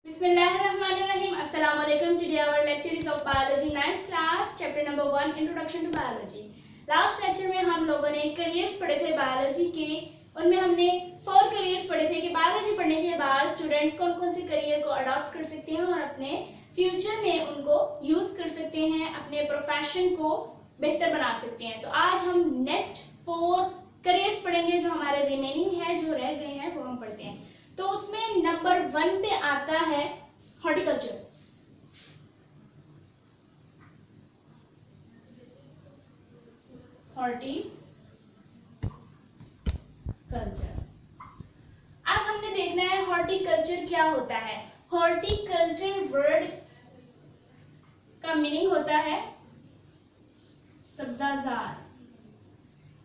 Bismillahirrahmanirrahim. Assalamu alaikum. Today our lecture is of biology 9th class, chapter number 1, introduction to biology. Last lecture में हम लोगों ने careers पढ़े थे biology के। उनमें हमने 4 करियर्स पढ़े थे कि बायोलॉजी पढ़ने के बाद स्टूडेंट्स कौन कौन से करियर को अडॉप्ट कर सकते हैं और अपने फ्यूचर में उनको यूज कर सकते हैं, अपने प्रोफेशन को बेहतर बना सकते हैं। तो आज हम नेक्स्ट 4 करियर्स पढ़ेंगे जो हमारे रिमेनिंग है, जो रह गए हैं वो हम पढ़ते हैं। तो उसमें नंबर 1 पे आता है हॉर्टिकल्चर। अब हमने देखना है हॉर्टिकल्चर क्या होता है। हॉर्टिकल्चर वर्ड का मीनिंग होता है सब्जाजार,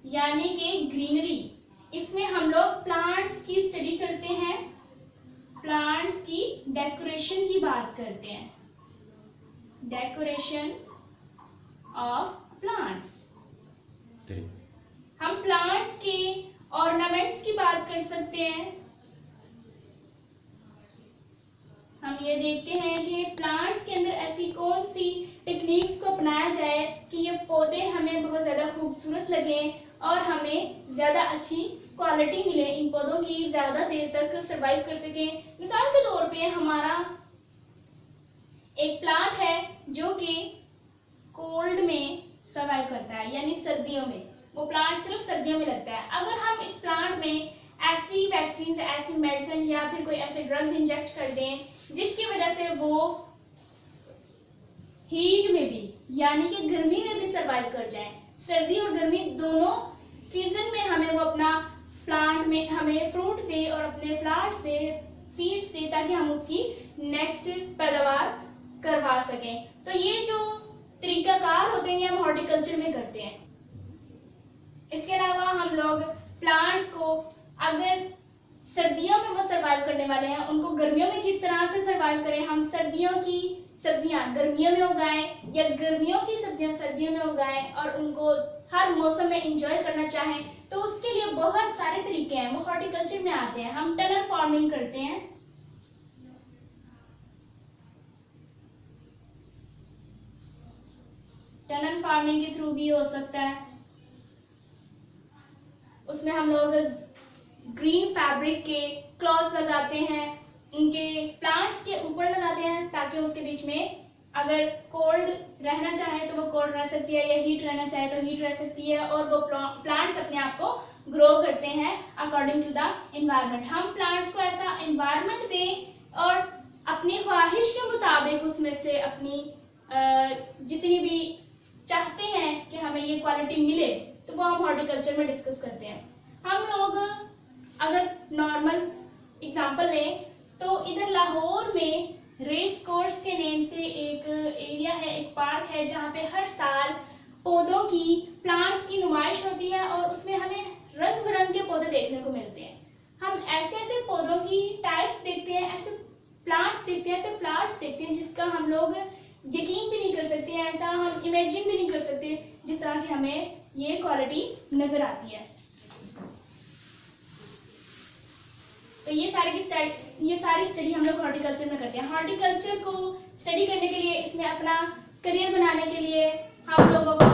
यानी कि ग्रीनरी। इसमें हम लोग प्लांट्स की स्टडी करते हैं, प्लांट्स की डेकोरेशन की बात करते हैं, डेकोरेशन ऑफ प्लांट्स। हम प्लांट्स के ऑर्नामेंट्स की बात कर सकते हैं। हम ये देखते हैं कि प्लांट्स के अंदर ऐसी कौन सी टेक्निक्स को अपनाया जाए कि ये पौधे हमें बहुत ज्यादा खूबसूरत लगे और हमें ज्यादा अच्छी क्वालिटी मिले, इन पौधों की ज्यादा देर तक सरवाइव कर सके। मिसाल के तौर पे हमारा एक प्लांट है जो कि कोल्ड में सरवाइव करता है, यानी सर्दियों में। वो प्लांट सिर्फ सर्दियों में लगता है। अगर हम इस प्लांट में ऐसी वैक्सीन, ऐसी मेडिसिन या फिर कोई ऐसे ड्रग्स इंजेक्ट कर दें जिसकी वजह से वो हीट में भी, यानी कि गर्मी में भी सरवाइव कर जाए, सर्दी और गर्मी दोनों सीजन में हमें वो अपना प्लांट में हमें फ्रूट दे और अपने प्लांट्स दे, सीड्स दे, ताकि हम उसकी नेक्स्ट पैदावार करवा सकें। तो ये जो तरीकाकार होते हैं ये हम हॉर्टिकल्चर में करते हैं। इसके अलावा हम लोग प्लांट्स को, अगर सर्दियों में वो सरवाइव करने वाले हैं, उनको गर्मियों में किस तरह से सरवाइव करें। हम सर्दियों की सब्जियां गर्मियों में उगाएं या गर्मियों की सब्जियां सर्दियों में उगाएं और उनको हर मौसम में एंजॉय करना चाहें, तो उसके लिए बहुत सारे तरीके हैं, वो हॉर्टिकल्चर में आते हैं। हम टनल फार्मिंग करते हैं, टनल फार्मिंग के थ्रू भी हो सकता है। उसमें हम लोग ग्रीन फैब्रिक के क्लॉथ्स लगाते हैं, उनके प्लांट्स के ऊपर लगाते हैं ताकि उसके बीच में अगर कोल्ड रहना चाहे तो वो कोल्ड रह सकती है, या हीट रहना चाहे तो हीट रह सकती है, और वो प्लांट्स अपने आप को ग्रो करते हैं अकॉर्डिंग टू द एनवायरनमेंट। हम प्लांट्स को ऐसा एनवायरनमेंट दें और अपनी ख्वाहिश के मुताबिक उसमें से अपनी जितनी भी चाहते हैं कि हमें ये क्वालिटी मिले, तो वो हम हॉर्टिकल्चर में डिस्कस करते हैं। हम लोग अगर नॉर्मल एग्जांपल लें तो इधर लाहौर में रेस कोर्स के नेम से एक एरिया है, एक पार्क है, जहाँ पे हर साल पौधों की, प्लांट्स की नुमाइश होती है और उसमें हमें रंग बिरंगे पौधे देखने को मिलते हैं। हम ऐसे ऐसे पौधों की टाइप्स देखते हैं, ऐसे प्लांट्स देखते हैं, ऐसे प्लांट्स देखते हैं जिसका हम लोग यकीन भी नहीं कर सकते, ऐसा हम इमेजिन भी नहीं कर सकते जिस तरह की हमें ये क्वालिटी नजर आती है। तो ये सारी स्टडी हम लोग हॉर्टिकल्चर में करते हैं। हॉर्टिकल्चर को स्टडी करने के लिए, इसमें अपना करियर बनाने के लिए हम लोगों को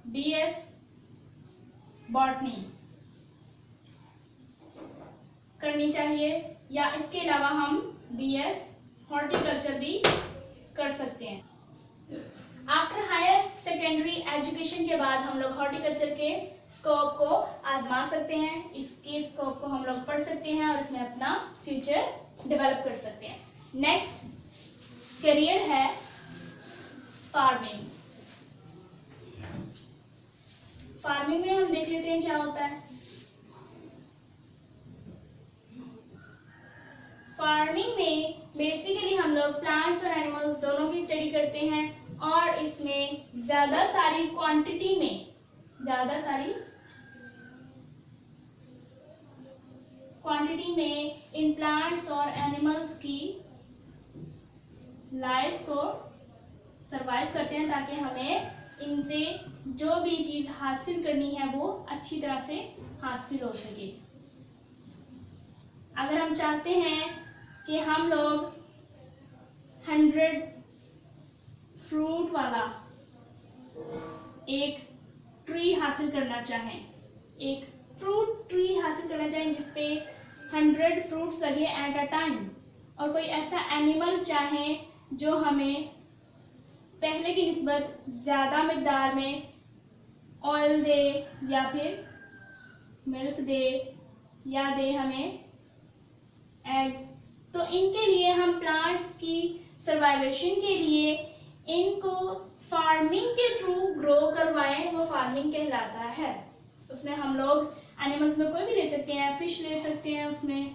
बीएस बॉटनी करनी चाहिए, या इसके अलावा हम बीएस हॉर्टिकल्चर भी कर सकते हैं। आफ्टर हायर सेकेंडरी एजुकेशन के बाद हम लोग हॉर्टिकल्चर के स्कोप को आजमा सकते हैं, इसके स्कोप को हम लोग पढ़ सकते हैं और इसमें अपना फ्यूचर डेवलप कर सकते हैं। नेक्स्ट करियर है फार्मिंग। फार्मिंग में हम देख लेते हैं क्या होता है। फार्मिंग में बेसिकली हम लोग प्लांट्स और एनिमल्स दोनों की स्टडी करते हैं और इसमें ज्यादा सारी क्वांटिटी में इन प्लांट्स और एनिमल्स की लाइफ को सरवाइव करते हैं ताकि हमें इनसे जो भी चीज हासिल करनी है वो अच्छी तरह से हासिल हो सके। अगर हम चाहते हैं कि हम लोग 100 फ्रूट वाला एक ट्री हासिल करना चाहें, एक फ्रूट ट्री हासिल करना चाहें जिसपे 100 फ्रूट्स लगे एट अ टाइम, और कोई ऐसा एनिमल चाहें जो हमें पहले की निस्बत ज़्यादा मिकदार में ऑयल दे या फिर मिल्क दे या दे हमें एग्स, तो इनके लिए हम प्लांट्स की सर्वाइवेशन के लिए इनको फार्मिंग के थ्रू ग्रो करवाएं, वो फार्मिंग कहलाता है। उसमें हम लोग एनिमल्स में कोई भी ले सकते हैं, फिश ले सकते हैं, उसमें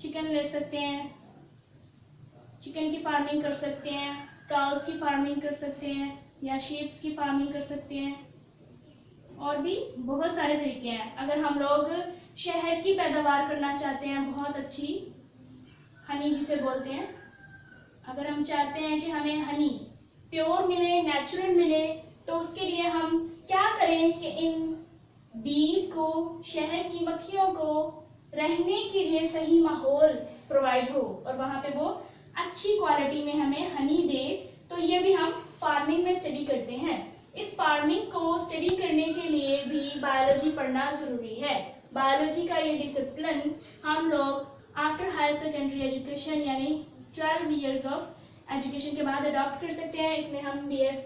चिकन ले सकते हैं, चिकन की फार्मिंग कर सकते हैं, काउस की फार्मिंग कर सकते हैं या शीप्स की फार्मिंग कर सकते हैं, और भी बहुत सारे तरीके हैं। अगर हम लोग शहद की पैदावार करना चाहते हैं, बहुत अच्छी हनी जिसे बोलते हैं, अगर हम चाहते हैं कि हमें हनी प्योर मिले, नेचुरल मिले, तो उसके लिए हम क्या करें कि इन बीज को, शहद की मक्खियों को रहने के लिए सही माहौल प्रोवाइड हो और वहां पे वो अच्छी क्वालिटी में हमें हनी दे। तो ये भी हम फार्मिंग में स्टडी करते हैं। इस फार्मिंग को स्टडी करने के लिए भी बायोलॉजी पढ़ना जरूरी है। बायोलॉजी का ये डिसिप्लिन हम लोग आफ्टर हायर सेकेंडरी एजुकेशन यानी 12 इयर्स ऑफ एजुकेशन के बाद अडॉप्ट कर सकते हैं। इसमें हम बीएस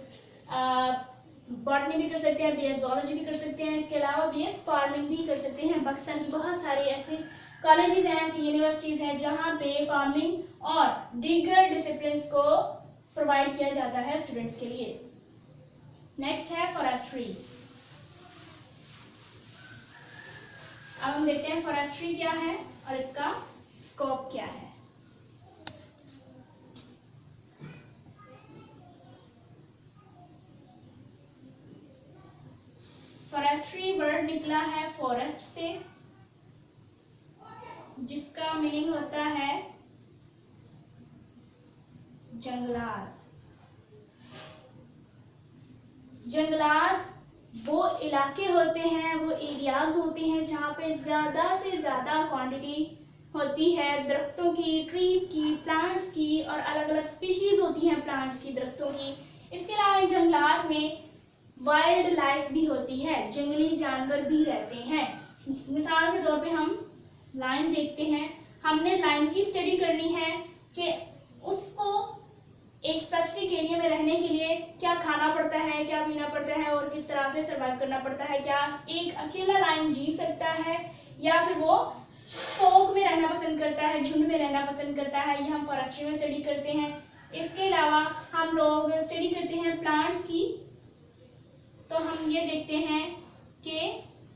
बॉटनी भी कर सकते हैं, बीएस ज़ूलॉजी भी कर सकते हैं, इसके अलावा बीएस फार्मिंग भी कर सकते हैं। पाकिस्तान की बहुत सारे ऐसे कॉलेजेस हैं, ऐसी यूनिवर्सिटीज हैं जहाँ पे फार्मिंग और दीगर डिसिप्लिन्स को प्रोवाइड किया जाता है स्टूडेंट्स के लिए। नेक्स्ट है फॉरेस्ट्री। अब हम देखते हैं फॉरेस्ट्री क्या है और इसका स्कोप क्या है। फॉरेस्ट्री वर्ड निकला है फॉरेस्ट से, जिसका मीनिंग होता है जंगलात। जंगलात वो इलाके होते हैं, वो एरियाज होते हैं जहाँ पे ज्यादा से ज्यादा क्वांटिटी होती है दरख्तों की, ट्रीज की, प्लांट्स की, और अलग अलग स्पीशीज होती हैं प्लांट्स की, दरख्तों की। इसके अलावा जंगलात में वाइल्ड लाइफ भी होती है, जंगली जानवर भी रहते हैं। मिसाल के तौर पे हम लाइन देखते हैं, हमने लाइन की स्टडी करनी है कि उसको एक स्पेसिफिक एरिया में रहने के लिए क्या खाना पड़ता है, क्या पीना पड़ता है और किस तरह से सर्वाइव करना पड़ता है। क्या एक अकेला लाइन जी सकता है या फिर वो फोक में रहना पसंद करता है, झुंड में रहना पसंद करता है, ये हम फॉरेस्ट्री में स्टडी करते हैं। इसके अलावा हम लोग स्टडी करते हैं प्लांट्स की, तो हम ये देखते हैं कि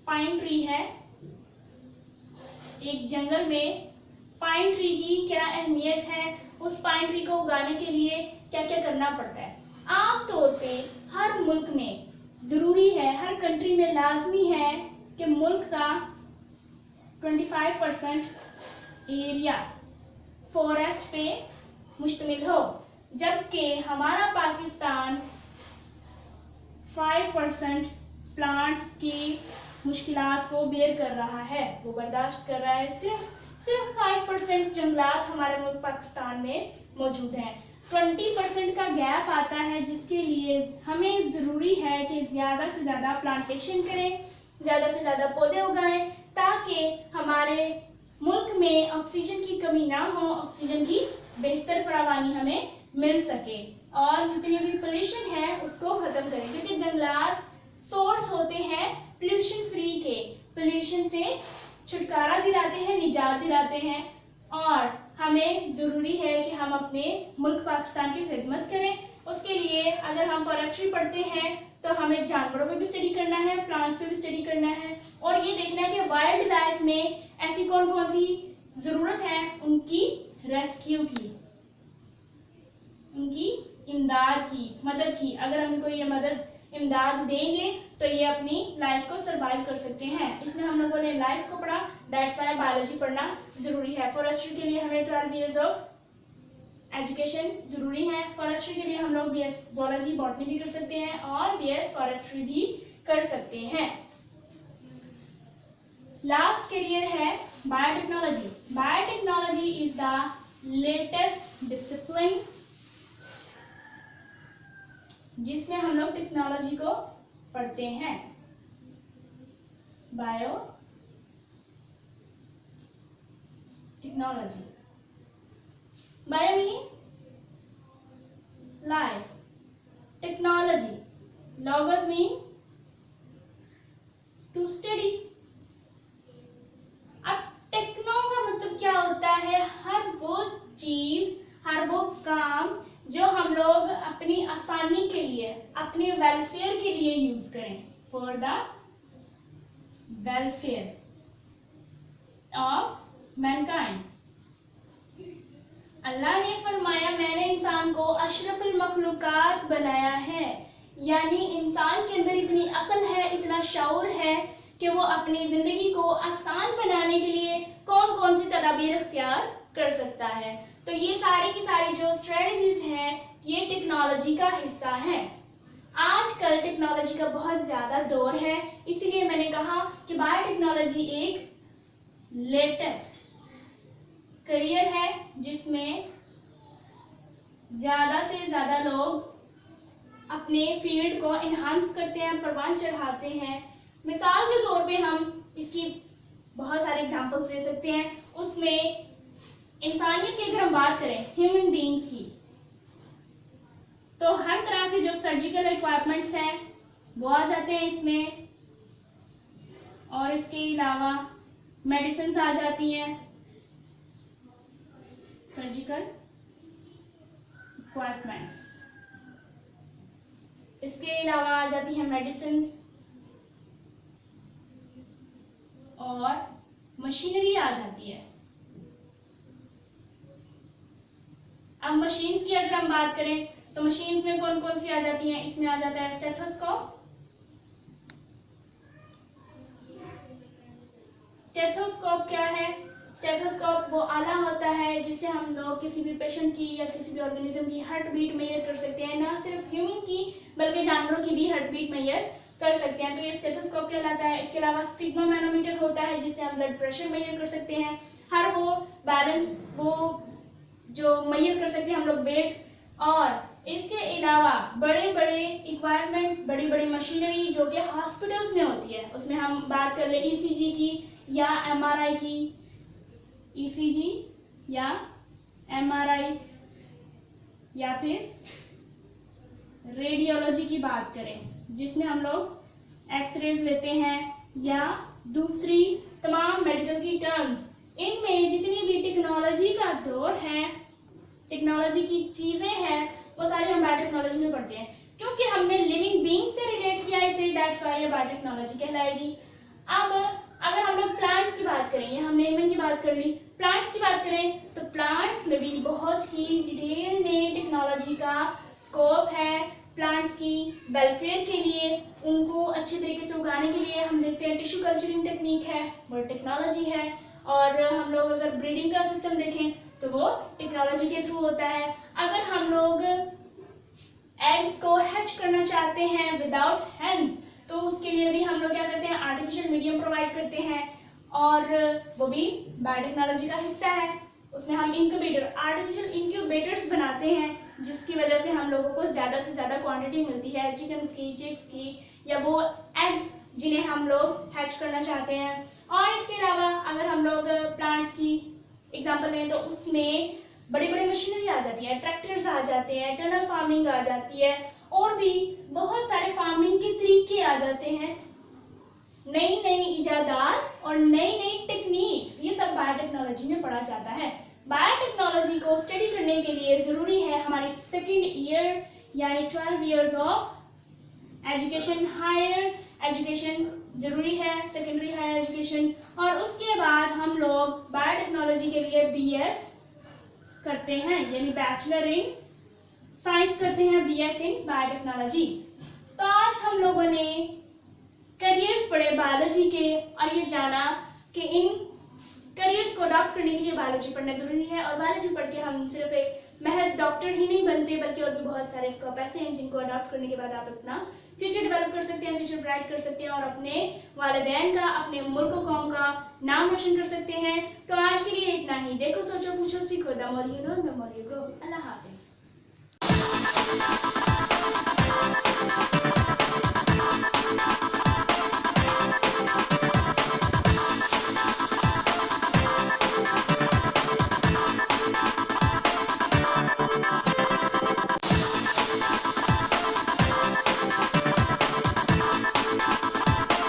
पाइन ट्री है, एक जंगल में पाइन ट्री की क्या अहमियत है, उस पाइन ट्री को उगाने के लिए क्या क्या करना पड़ता है। आमतौर पे हर मुल्क में जरूरी है, हर कंट्री में लाजमी है कि मुल्क का 25% एरिया फॉरेस्ट पे मुश्तमिल हो, जबकि हमारा पाकिस्तान 5% प्लांट्स की मुश्किलात को बेयर कर रहा है, वो बर्दाश्त कर रहा है। सिर्फ 5% जंगलात हमारे मुल्क पाकिस्तान में मौजूद हैं। 20% का गैप आता है, जिसके लिए हमें ज़रूरी है कि ज़्यादा से ज़्यादा प्लांटेशन करें, ज़्यादा से ज़्यादा पौधे उगाएं, ताकि हमारे मुल्क में ऑक्सीजन की कमी ना हो, ऑक्सीजन की बेहतर फरावानी हमें मिल सके और जितनी भी पोल्यूशन है उसको खत्म करें, क्योंकि जंगलात सोर्स होते हैं पोल्यूशन फ्री के, पोल्यूशन से छुटकारा दिलाते हैं, निजात दिलाते हैं। और हमें जरूरी है कि हम अपने मुल्क पाकिस्तान की खिदमत करें। उसके लिए अगर हम फॉरेस्ट्री पढ़ते हैं तो हमें जानवरों पे भी स्टडी करना है, प्लांट्स पे भी स्टडी करना है और ये देखना है कि वाइल्ड लाइफ में ऐसी कौन कौन सी जरूरत है उनकी रेस्क्यू की, उनकी इमदाद की, मदद की। अगर हम इनको ये मदद इमदाद देंगे तो ये अपनी लाइफ को सरवाइव कर सकते हैं। इसमें हम लोगों ने लाइफ को पढ़ा, दैट्स व्हाई बायोलॉजी पढ़ना जरूरी है। फॉरेस्ट्री के लिए हमें 12 इयर्स ऑफ एजुकेशन जरूरी है। फॉरेस्ट्री के लिए हम लोग बीएस ज़ूलॉजी बॉटनी भी कर सकते हैं और बीएस फॉरेस्ट्री भी कर सकते हैं। लास्ट करियर है biotechnology. Biotechnology is the latest discipline जिसमें हम लोग टेक्नोलॉजी को पढ़ते हैं। Bio technology, bio mean life, technology, logos mean to study. अब टेक्नो का मतलब क्या होता है? हर वो चीज, हर वो काम जो हम लोग अपनी आसानी के लिए, अपने वेलफेयर के लिए यूज करें, for the welfare of mankind. Allah ने फरमाया मैंने इंसान को अशरफुल मखलूकात बनाया है, यानी इंसान के अंदर इतनी अक्ल है, इतना शऊर है कि वो अपनी जिंदगी को आसान बनाने के लिए कौन कौन सी तदाबीर इख्तियार कर सकता है। तो ये सारी की सारी जो स्ट्रेटजीज हैं ये टेक्नोलॉजी का हिस्सा है। आजकल टेक्नोलॉजी का बहुत ज्यादा दौर है, इसीलिए मैंने कहा कि बायोटेक्नोलॉजी एक लेटेस्ट करियर है जिसमें ज्यादा से ज्यादा लोग अपने फील्ड को इन्हांस करते हैं, परवान चढ़ाते हैं। मिसाल के तौर पे हम इसकी बहुत सारे एग्जांपल्स ले सकते हैं। उसमें इंसानियत की अगर हम बात करें, ह्यूमन बीइंग्स की, तो हर तरह के जो सर्जिकल इक्विपमेंट्स हैं वो आ जाते हैं इसमें, और इसके अलावा मेडिसिन आ जाती हैं, सर्जिकल इक्विपमेंट्स। इसके अलावा आ जाती है मेडिसिन और मशीनरी आ जाती है। अब मशीन्स की अगर हम बात करें तो मशीन्स में कौन कौन सी आ जाती हैं? इसमें आ जाता है स्टेथोस्कोप। स्टेथोस्कोप क्या है? स्टेथोस्कोप वो आला होता है जिससे हम लोग किसी भी पेशेंट की या किसी भी ऑर्गेनिज्म की हार्ट बीट मेजर कर सकते हैं, ना सिर्फ ह्यूमन की बल्कि जानवरों की भी हार्ट बीट मेजर कर सकते हैं, तो ये स्टेथोस्कोप कहलाता है। इसके अलावा स्पिग्मोमैनोमीटर होता है जिससे हम ब्लड प्रेशर मेजर कर सकते हैं, हर वो बैलेंस वो जो मेजर कर सकते हैं हम लोग वेट। और इसके अलावा बड़े बड़े इक्वायरमेंट्स, बड़ी बड़ी मशीनरी जो कि हॉस्पिटल्स में होती है, उसमें हम बात कर ले ईसीजी की या एमआरआई की, ईसीजी या एमआरआई या फिर रेडियोलॉजी की बात करें जिसमें हम लोग एक्सरेज लेते हैं या दूसरी तमाम मेडिकल की टर्म्स, इनमें जितनी भी टेक्नोलॉजी का दौर है, टेक्नोलॉजी की चीजें हैं, वो सारी हम बायोटेक्नोलॉजी में पढ़ते हैं। क्योंकि हमने लिविंग बीइंग से रिलेट किया इसे, दैट्स व्हाई ये बायोटेक्नोलॉजी कहलाएगी। अब अगर हम लोग प्लांट्स की बात करें, या हमने ह्यूमन की बात कर ली, प्लांट्स की बात करें तो प्लांट्स में भी बहुत ही डिटेल में टेक्नोलॉजी का स्कोप है। प्लांट्स की वेलफेयर के लिए, उनको अच्छे तरीके से उगाने के लिए हम देखते हैं टिश्यू कल्चरिंग टेक्निक है, वो टेक्नोलॉजी है। और हम लोग अगर ब्रीडिंग का सिस्टम देखें तो वो टेक्नोलॉजी के थ्रू होता है। अगर हम लोग एग्स को हैच करना चाहते हैं विदाउट हेंस, तो उसके लिए भी हम लोग क्या करते हैं, आर्टिफिशियल मीडियम प्रोवाइड करते हैं, और वो भी बायोटेक्नोलॉजी का हिस्सा है। उसमें हम इंक्यूबेटर, आर्टिफिशियल इंक्यूबेटर्स बनाते हैं जिसकी वजह से हम लोगों को ज्यादा से ज्यादा क्वांटिटी मिलती है चिकन्स की, चिक्स की, या वो एग्स जिन्हें हम लोग हैच करना चाहते हैं। और इसके अलावा अगर हम लोग प्लांट्स की एग्जांपल लें तो उसमें बड़ी बड़ी मशीनरी आ जाती है, ट्रैक्टर्स आ जाते हैं, टनल फार्मिंग आ जाती है, और भी बहुत सारे फार्मिंग के तरीके आ जाते हैं, नई नई इजादात और नई नई टेक्निक्स, ये सब बायोटेक्नोलॉजी में पढ़ा जाता है। बायोटेक्नोलॉजी को स्टडी करने के लिए जरूरी है हमारी सेकेंड ईयर यानी 12 years of education, higher education जरूरी है, सेकेंडरी हायर एजुकेशन। और उसके बाद हम लोग बायोटेक्नोलॉजी के लिए बीएस करते हैं, यानी बैचलर इन साइंस करते हैं, बीएस इन बायोटेक्नोलॉजी। तो आज हम लोगों ने करियर्स पढ़े बायोलॉजी के, और ये जाना कि इन करियर्स को अडॉप्ट करने के लिए बायोलॉजी पढ़ना जरूरी है। और बायोलॉजी पढ़ के हम सिर्फ एक महज डॉक्टर ही नहीं बनते, बल्कि और भी बहुत सारे स्कोप ऐसे हैं जिनको अडॉप्ट करने के बाद आप अपना फ्यूचर डेवलप कर सकते हैं, फ्यूचर ब्राइट कर सकते हैं और अपने वालिदैन का, अपने मुल्क कौम का नाम रोशन कर सकते हैं। तो आज के लिए इतना ही। देखो, सोचो, पूछो, सीखो। The more you know, the more you grow. Allah Hafiz.